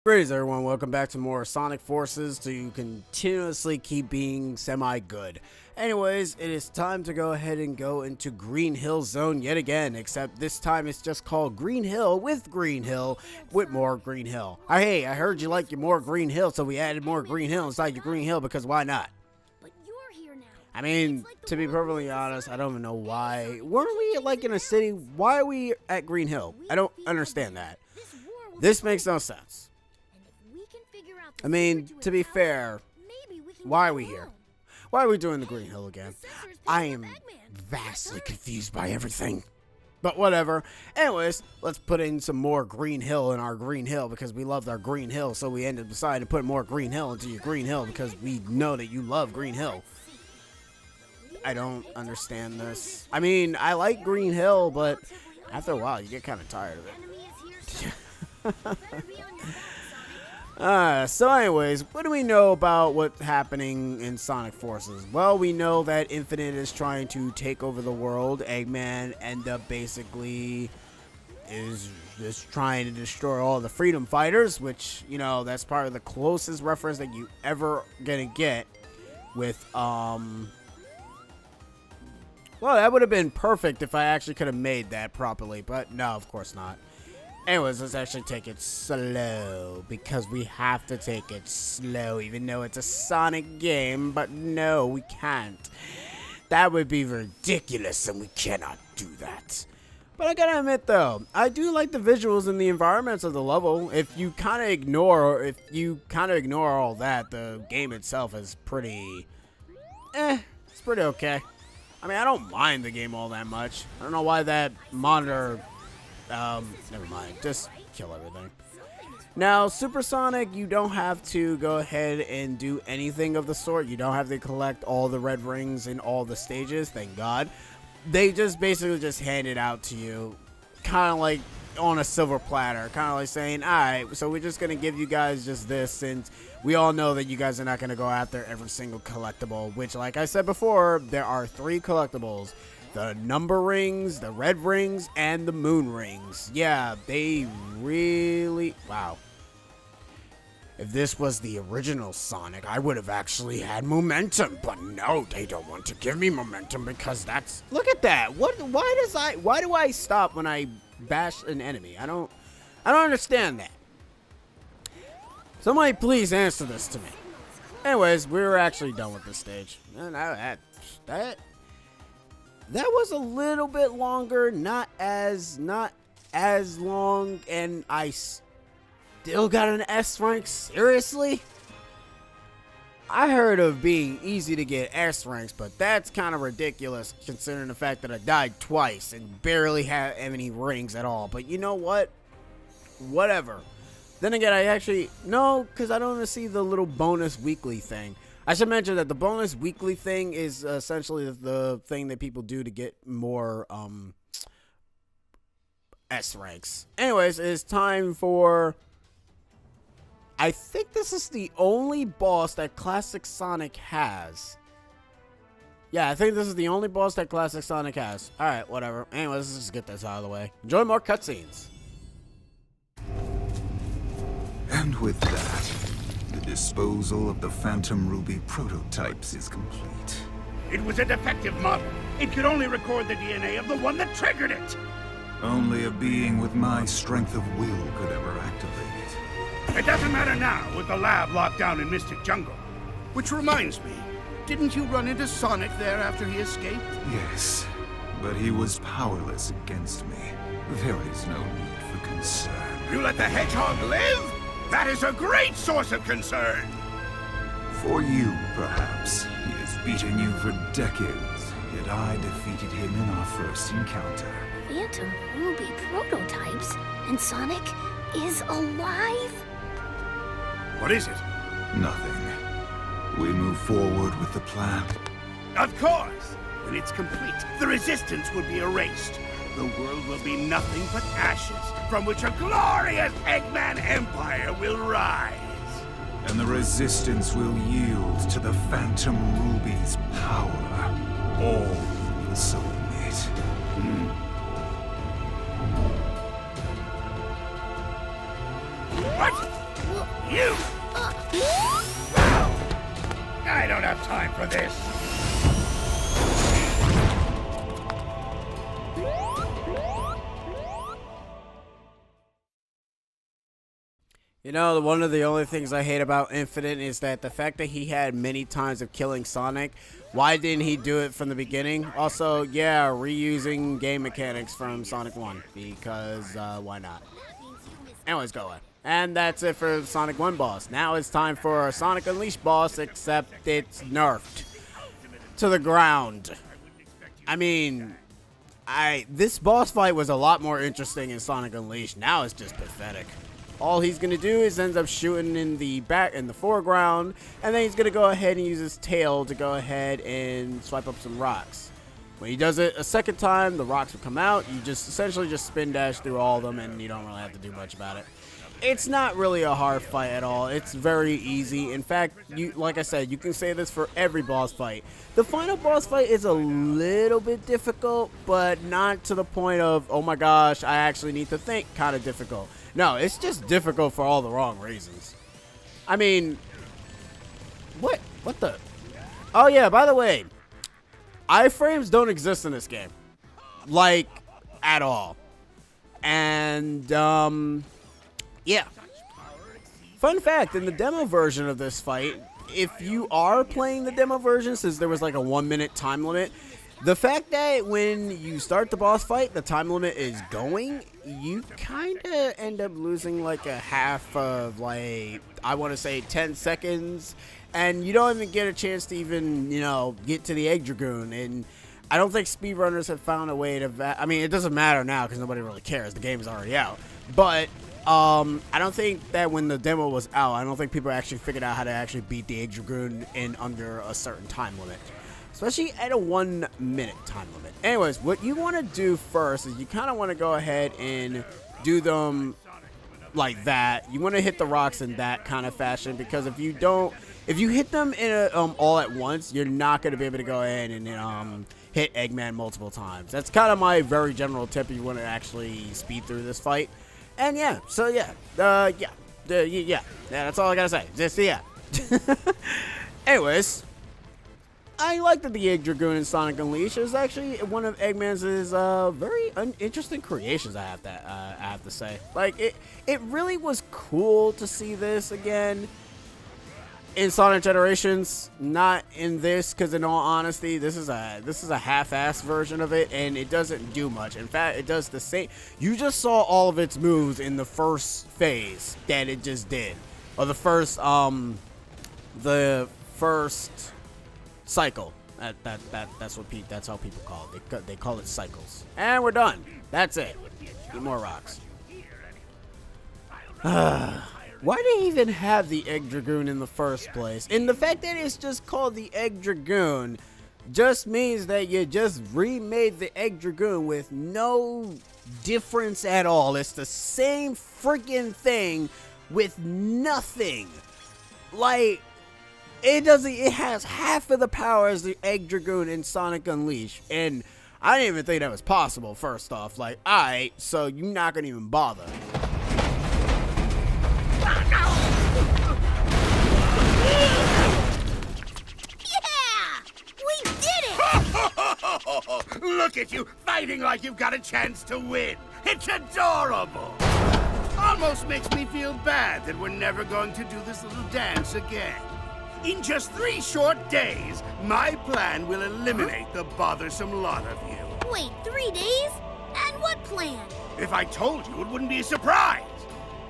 Greetings everyone, welcome back to more Sonic Forces to continuously keep being semi-good. Anyways, it is time to go ahead and go into Green Hill Zone yet again, except this time it's just called Green Hill with more Green Hill. Hey, I heard you like your more Green Hill, so we added more Green Hill inside your Green Hill because why not? But you're here now. I mean, to be perfectly honest, I don't even know why. Weren't we like in a city? Why are we at Green Hill? I don't understand that. This makes no sense. I mean, to be fair, why are we here? Why are we doing the Green Hill again? I am vastly confused by everything. But whatever. Anyways, let's put in some more Green Hill in our Green Hill because we loved our Green Hill. So we ended up deciding to put more Green Hill into your Green Hill because we know that you love Green Hill. I don't understand this. I mean, I like Green Hill, but after a while, you get kind of tired of it. So anyways, what do we know about what's happening in Sonic Forces? Well, we know that Infinite is trying to take over the world. Eggman is just trying to destroy all the freedom fighters, which, you know, that's probably the closest reference that you ever gonna get with, well, that would have been perfect if I actually could have made that properly, but no, of course not. Anyways, let's actually take it slow, because we have to take it slow, even though it's a Sonic game, but no, we can't. That would be ridiculous, and we cannot do that. But I gotta admit, though, I do like the visuals and the environments of the level. If you kind of ignore all that, the game itself is pretty, it's pretty okay. I mean, I don't mind the game all that much. I don't know why that monitor... never mind. Just kill everything. Now, Supersonic, you don't have to go ahead and do anything of the sort. You don't have to collect all the red rings in all the stages, thank God. They just basically just hand it out to you, kind of like on a silver platter, kind of like saying, alright, so we're just going to give you guys just this, since we all know that you guys are not going to go after every single collectible, which, like I said before, there are 3 collectibles. The number rings, the red rings, and the moon rings. Yeah, they really... Wow. If this was the original Sonic, I would have actually had momentum. But no, they don't want to give me momentum because that's... Look at that. Why do I stop when I bash an enemy? I don't understand that. Somebody please answer this to me. Anyways, we're actually done with this stage. And that was a little bit longer, not as long, and I still got an S rank? Seriously? I heard of being easy to get S ranks, but that's kind of ridiculous considering the fact that I died twice and barely had any rings at all. But you know what? Whatever. Then again, no, because I don't want to see the little bonus weekly thing. I should mention that the bonus weekly thing is essentially the thing that people do to get more S ranks. Anyways, it's time for... I think this is the only boss that Classic Sonic has. Yeah, I think this is the only boss that Classic Sonic has. Alright, whatever. Anyways, let's just get this out of the way. Enjoy more cutscenes. And with that, the disposal of the Phantom Ruby prototypes is complete. It was a defective model. It could only record the DNA of the one that triggered it. Only a being with my strength of will could ever activate it. It doesn't matter now with the lab locked down in Mystic Jungle. Which reminds me, didn't you run into Sonic there after he escaped? Yes, but he was powerless against me. There is no need for concern. You let the hedgehog live? That is a great source of concern! For you, perhaps. He has beaten you for decades, yet I defeated him in our first encounter. Phantom Ruby prototypes? And Sonic is alive? What is it? Nothing. We move forward with the plan. Of course! When it's complete, the resistance will be erased. The world will be nothing but ashes, from which a glorious Eggman empire will rise. And the resistance will yield to the Phantom Ruby's power. All will submit. What? You! I don't have time for this. You know, one of the only things I hate about Infinite is that the fact that he had many times of killing Sonic, why didn't he do it from the beginning? Also, yeah, reusing game mechanics from Sonic 1, because why not? Anyways, go away. And that's it for Sonic 1 boss. Now it's time for a Sonic Unleashed boss, except it's nerfed to the ground. I mean, this boss fight was a lot more interesting in Sonic Unleashed. Now it's just pathetic. All he's gonna do is ends up shooting in the foreground, and then he's gonna go ahead and use his tail to go ahead and swipe up some rocks. When he does it a second time, the rocks will come out. You just essentially just spin dash through all of them, and you don't really have to do much about it. It's not really a hard fight at all. It's very easy. In fact, like I said, you can say this for every boss fight. The final boss fight is a little bit difficult, but not to the point of, oh my gosh, I actually need to think kind of difficult. No, it's just difficult for all the wrong reasons. I mean, what the? Oh yeah, by the way, iframes don't exist in this game. Like, at all. And, yeah. Fun fact, in the demo version of this fight, if you are playing the demo version, since there was like a 1 minute time limit, the fact that when you start the boss fight, the time limit is going, you kind of end up losing like a half of, like, I want to say 10 seconds, and you don't even get a chance to even, you know, get to the Egg Dragoon. And I don't think speedrunners have found a way to, I mean, it doesn't matter now because nobody really cares. The game is already out. But I don't think that when the demo was out, I don't think people actually figured out how to actually beat the Egg Dragoon in under a certain time limit. Especially at a 1 minute time limit. Anyways, what you want to do first is you kind of want to go ahead and do them like that. You want to hit the rocks in that kind of fashion, because if you hit them in a, all at once, you're not going to be able to go ahead and hit Eggman multiple times. That's kind of my very general tip if you want to actually speed through this fight. And yeah, so yeah, that's all I gotta say. Just yeah. Anyways, I like that the Egg Dragoon in Sonic Unleashed is actually one of Eggman's very interesting creations. I have to say, like it really was cool to see this again in Sonic Generations, not in this, because in all honesty, this is a half-assed version of it, and it doesn't do much. In fact, it does the same. You just saw all of its moves in the first phase that it just did, or the first cycle. That's how people call it. They call it cycles. And we're done. That's it. Need more rocks. Why do they even have the Egg Dragoon in the first place? And the fact that it's just called the Egg Dragoon just means that you just remade the Egg Dragoon with no difference at all. It's the same freaking thing with nothing. Like, it has half of the power as the Egg Dragoon in Sonic Unleashed. And I didn't even think that was possible, first off. Like, alright, so you're not gonna even bother. Look at you, fighting like you've got a chance to win. It's adorable. Almost makes me feel bad that we're never going to do this little dance again. In just 3 short days, my plan will eliminate the bothersome lot of you. Wait, 3 days? And what plan? If I told you, it wouldn't be a surprise.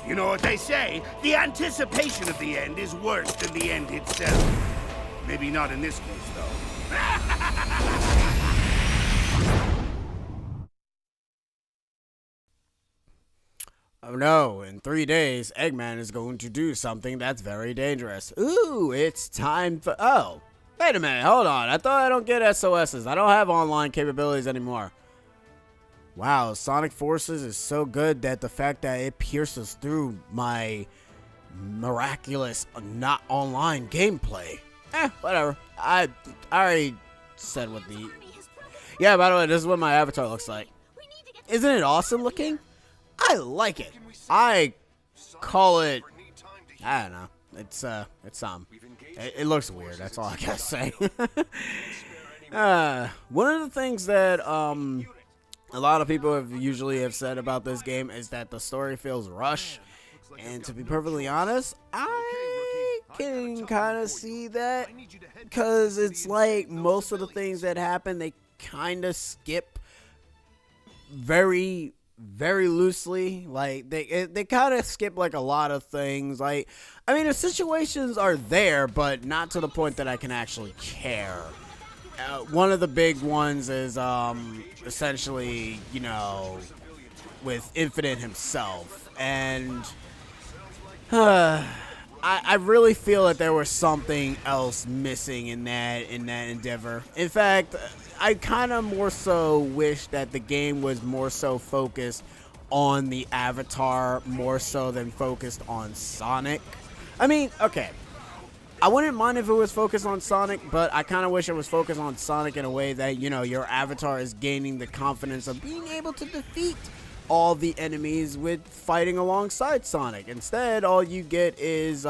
You know what they say, the anticipation of the end is worse than the end itself. Maybe not in this case, though. Oh no, in 3 days, Eggman is going to do something that's very dangerous. Ooh, it's time for... Oh, wait a minute, hold on. I thought I don't get SOSs. I don't have online capabilities anymore. Wow, Sonic Forces is so good that the fact that it pierces through my miraculous not online gameplay. Whatever. I already said what the... Yeah, by the way, this is what my avatar looks like. Isn't it awesome looking? I like it. I call it I don't know. It's it looks weird. That's all I gotta say. One of the things that a lot of people have said about this game is that the story feels rushed, and to be perfectly honest, I can kind of see that, because it's like most of the things that happen, they kind of skip very loosely. Like they kind of skip like a lot of things. Like, I mean, the situations are there, but not to the point that I can actually care. One of the big ones is essentially, you know, with Infinite himself, and I really feel that there was something else missing in that endeavor. In fact, I kind of more so wish that the game was more so focused on the Avatar more so than focused on Sonic. I mean, okay, I wouldn't mind if it was focused on Sonic, but I kind of wish it was focused on Sonic in a way that, you know, your Avatar is gaining the confidence of being able to defeat all the enemies with fighting alongside Sonic. Instead, all you get is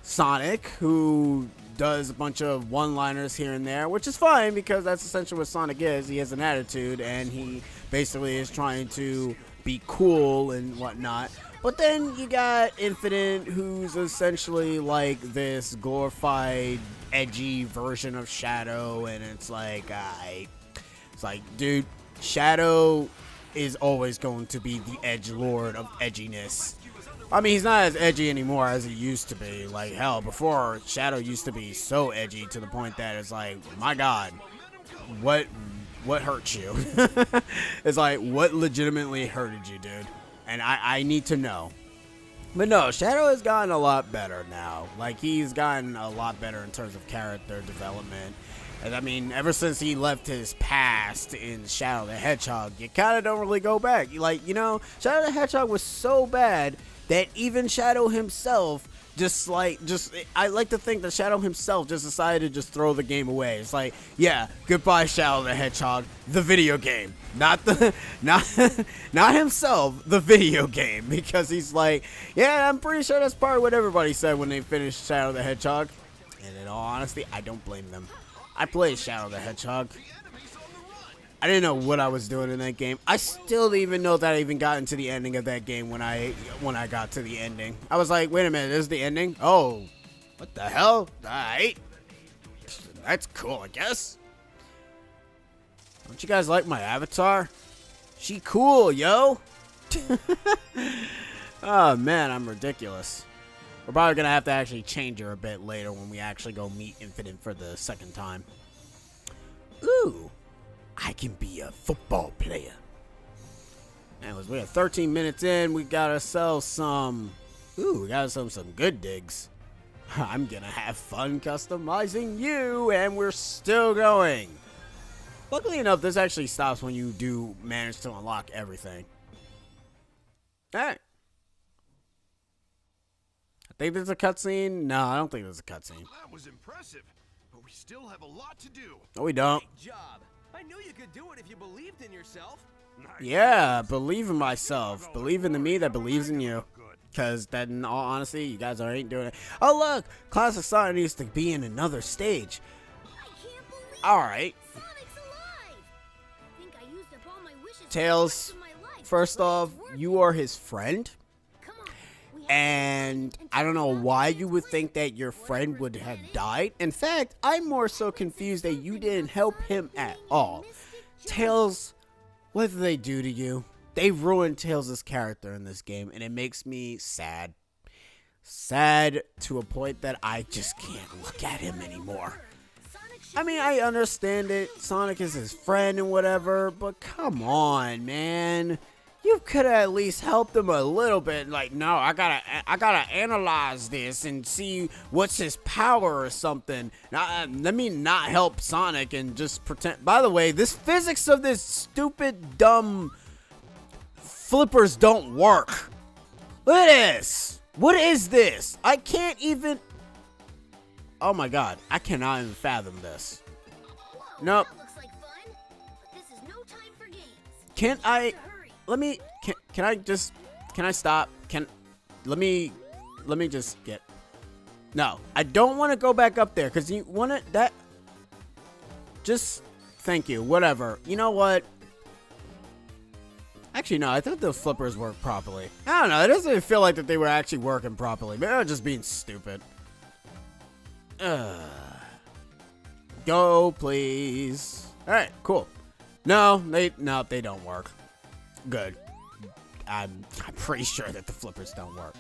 Sonic, who does a bunch of one-liners here and there, which is fine because that's essentially what Sonic is. He has an attitude, and he basically is trying to be cool and whatnot. But then you got Infinite, who's essentially like this glorified, edgy version of Shadow, and it's like, dude, Shadow is always going to be the edgelord of edginess. I mean, he's not as edgy anymore as he used to be. Like, hell, before, Shadow used to be so edgy to the point that it's like, my God, what hurt you? It's like, what legitimately hurted you, dude? And I need to know. But no, Shadow has gotten a lot better now. Like, he's gotten a lot better in terms of character development. And I mean, ever since he left his past in Shadow the Hedgehog, you kind of don't really go back. Like, you know, Shadow the Hedgehog was so bad that even Shadow himself I like to think that Shadow himself just decided to just throw the game away. It's like, yeah, goodbye Shadow the Hedgehog, the video game, not himself, the video game, because he's like, yeah, I'm pretty sure that's probably what everybody said when they finished Shadow the Hedgehog. And in all honesty, I don't blame them. I played Shadow the Hedgehog. I didn't know what I was doing in that game. I still didn't even know that I even got into the ending of that game when I got to the ending. I was like, wait a minute, this is the ending? Oh, what the hell? Alright. That's cool, I guess. Don't you guys like my avatar? She cool, yo. Oh, man, I'm ridiculous. We're probably going to have to actually change her a bit later when we actually go meet Infinite for the second time. Ooh. I can be a football player. Anyways, we're 13 minutes in. We got ourselves some... Ooh, we got ourselves some good digs. I'm gonna have fun customizing you, and we're still going. Luckily enough, this actually stops when you do manage to unlock everything. Alright. I think there's a cutscene. No, I don't think there's a cutscene. That was impressive, but we still have a lot to do. No, we don't. Great job. I knew you could do it if you believed in yourself. Yeah, believe in myself. Believe in the me that believes in you. Because that, in all honesty, you guys ain't doing it. Oh, look! Classic Sonic needs to be in another stage. I can't believe Alright. Sonic's alive. I think I used up all my wishes for the Tails, rest of my life, first but off, it's working. you are his friend. Come on. We have And I don't know why you would think that your friend would have died. In fact, I'm more so confused that you didn't help him at all. Tails, what did they do to you? They ruined Tails' character in this game, and it makes me sad. Sad to a point that I just can't look at him anymore. I mean, I understand it. Sonic is his friend and whatever, but come on, man. You could have at least helped him a little bit. Like, no, I gotta analyze this and see what's his power or something. Now, let me not help Sonic and just pretend. By the way, this physics of this stupid, dumb flippers don't work. Look at this. What is this? I can't even. Oh my God, I cannot even fathom this. Whoa, Nope. that looks like fun, but this is no time for games. Can I? Hurry. Let me, can I stop? Let me let me just get... No, I don't want to go back up there, because you want to... That... Just... Thank you. Whatever. You know what? Actually, no. I thought the flippers worked properly. I don't know. It doesn't feel like that they were actually working properly. Maybe I was just being stupid. Go, please. Alright, cool. No, they don't work. Good. I'm pretty sure that the flippers don't work.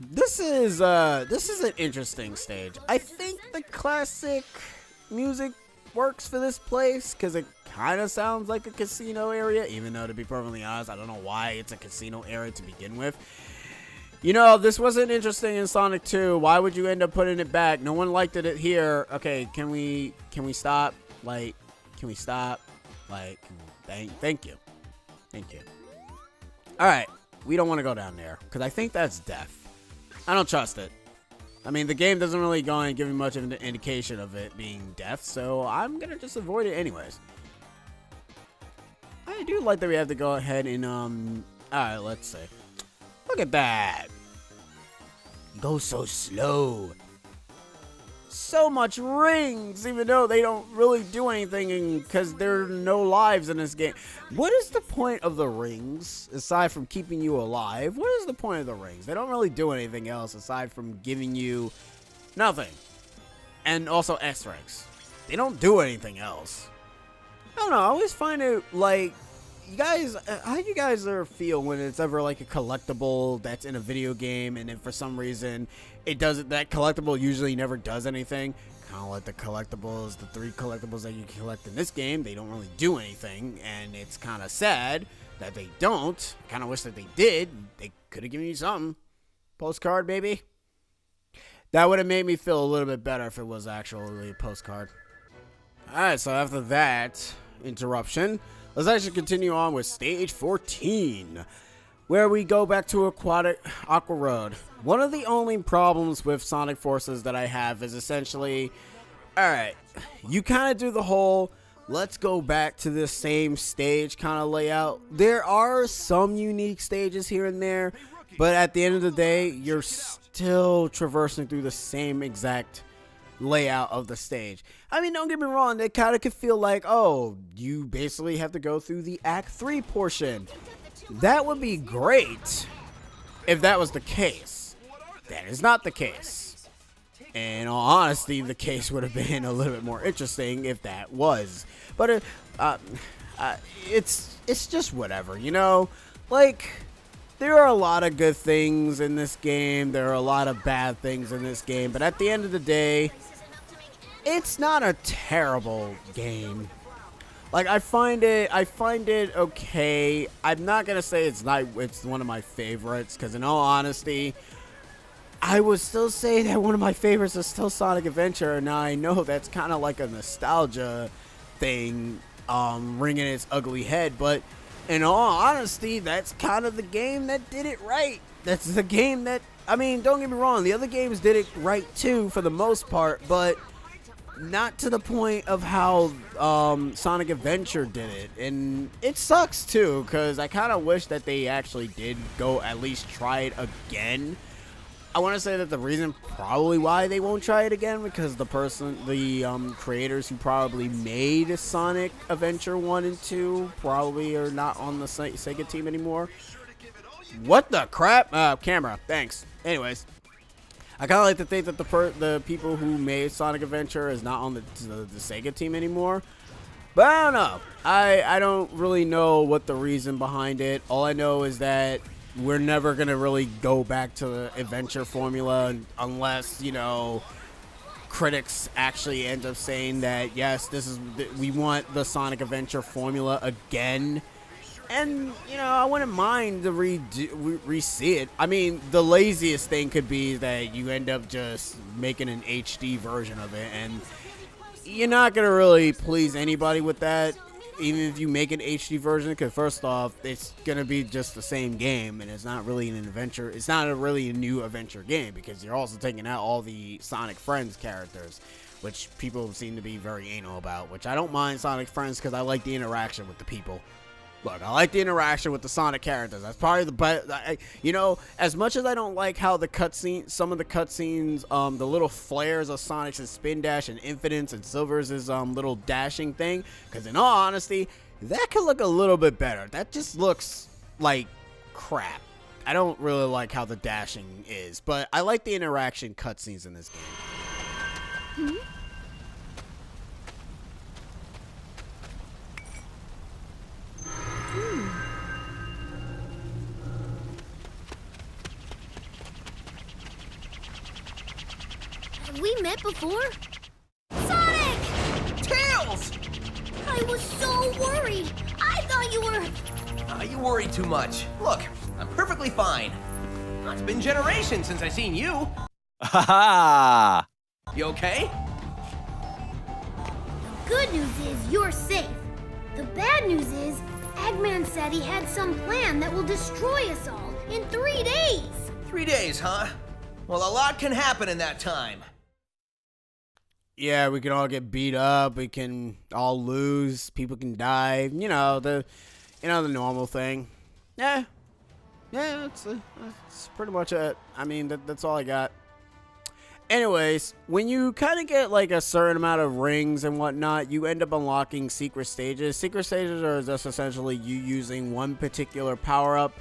This is an interesting stage. I think the classic music works for this place because it kind of sounds like a casino area, even though, to be perfectly honest, I don't know why it's a casino area to begin with. You know, this wasn't interesting in Sonic 2. Why would you end up putting it back? No one liked it here. Okay, can we stop? Like, can we stop? Like, thank you. Thank you. Alright, we don't want to go down there, because I think that's death. I don't trust it. I mean, the game doesn't really go and give me much of an indication of it being death, so I'm going to just avoid it anyways. I do like that we have to go ahead and, alright, let's see. Look at that. Go so slow. So much rings, even though they don't really do anything because there are no lives in this game. What is the point of the rings, aside from keeping you alive? What is the point of the rings? They don't really do anything else aside from giving you nothing. And also X-Ranks. They don't do anything else. I don't know, I always find it like... You guys, how do you guys feel when it's ever like a collectible that's in a video game and then for some reason it doesn't, that collectible usually never does anything? Kind of like the collectibles, the 3 collectibles that you collect in this game, they don't really do anything, and it's kind of sad that they don't. Kind of wish that they did. They could have given you something. Postcard, baby. That would have made me feel a little bit better if it was actually a postcard. Alright, so after that interruption, let's actually continue on with stage 14, where we go back to Aqua Road. One of the only problems with Sonic Forces that I have is essentially, alright, you kind of do the whole, let's go back to the same stage kind of layout. There are some unique stages here and there, but at the end of the day, you're still traversing through the same exact layout of the stage. I mean, don't get me wrong, it kind of could feel like, oh, you basically have to go through the Act 3 portion. That would be great if that was the case. That is not the case. In all honesty, the case would have been a little bit more interesting if that was. But it's just whatever, you know? Like, there are a lot of good things in this game. There are a lot of bad things in this game. But at the end of the day, it's not a terrible game. Like, I find it okay. I'm not gonna say it's one of my favorites, because in all honesty, I would still say that one of my favorites is still Sonic Adventure. Now I know that's kind of like a nostalgia thing, ringing its ugly head, but in all honesty, that's kind of the game that did it right. That's the game that, I mean, don't get me wrong, the other games did it right too for the most part, but not to the point of how Sonic Adventure did it. And it sucks too, because I kind of wish that they actually did go at least try it again. I want to say that the reason probably why they won't try it again, because the creators who probably made Sonic Adventure 1 and 2 probably are not on the Sega team anymore. What the crap? Camera, thanks. Anyways, I kind of like to think that the people who made Sonic Adventure is not on the Sega team anymore. But I don't know. I don't really know what the reason behind it. All I know is that we're never going to really go back to the adventure formula unless, you know, critics actually end up saying that, yes, we want the Sonic Adventure formula again. And, you know, I wouldn't mind to re-see it. I mean, the laziest thing could be that you end up just making an HD version of it, and you're not going to really please anybody with that, even if you make an HD version, because first off, it's going to be just the same game, and it's not really an adventure. It's not really a new adventure game, because you're also taking out all the Sonic Friends characters, which people seem to be very anal about, which I don't mind Sonic Friends, because I like the interaction with the people. Look, I like the interaction with the Sonic characters. That's probably the best. You know, as much as I don't like how the cutscene, some of the cutscenes, the little flares of Sonic's spin dash and Infinite's and Silver's little dashing thing, because in all honesty, that could look a little bit better. That just looks like crap. I don't really like how the dashing is, but I like the interaction cutscenes in this game. Have we met before? Sonic! Tails! I was so worried. I thought you were... You worry too much. Look, I'm perfectly fine. It's been generations since I seen you. Ha ha! You okay? The good news is you're safe. The bad news is Eggman said he had some plan that will destroy us all in 3 days. 3 days, huh? Well, a lot can happen in that time. Yeah, we can all get beat up. We can all lose. People can die. You know the normal thing. Yeah, that's pretty much it. I mean, that's all I got. Anyways, when you kind of get like a certain amount of rings and whatnot, you end up unlocking secret stages. Secret stages are just essentially you using one particular power-up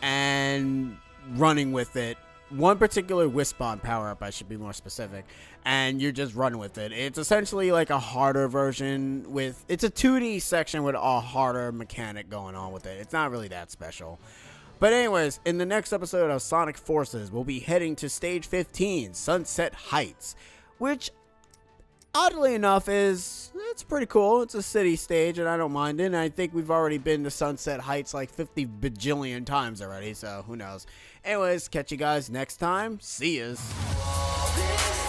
and running with it. One particular Wisp-On power-up, I should be more specific, and you're just running with it. It's essentially like a harder version with... It's a 2D section with a harder mechanic going on with it. It's not really that special. But anyways, in the next episode of Sonic Forces, we'll be heading to Stage 15, Sunset Heights, which, oddly enough, it's pretty cool. It's a city stage, and I don't mind it. And I think we've already been to Sunset Heights like 50 bajillion times already, so who knows. Anyways, catch you guys next time. See yas.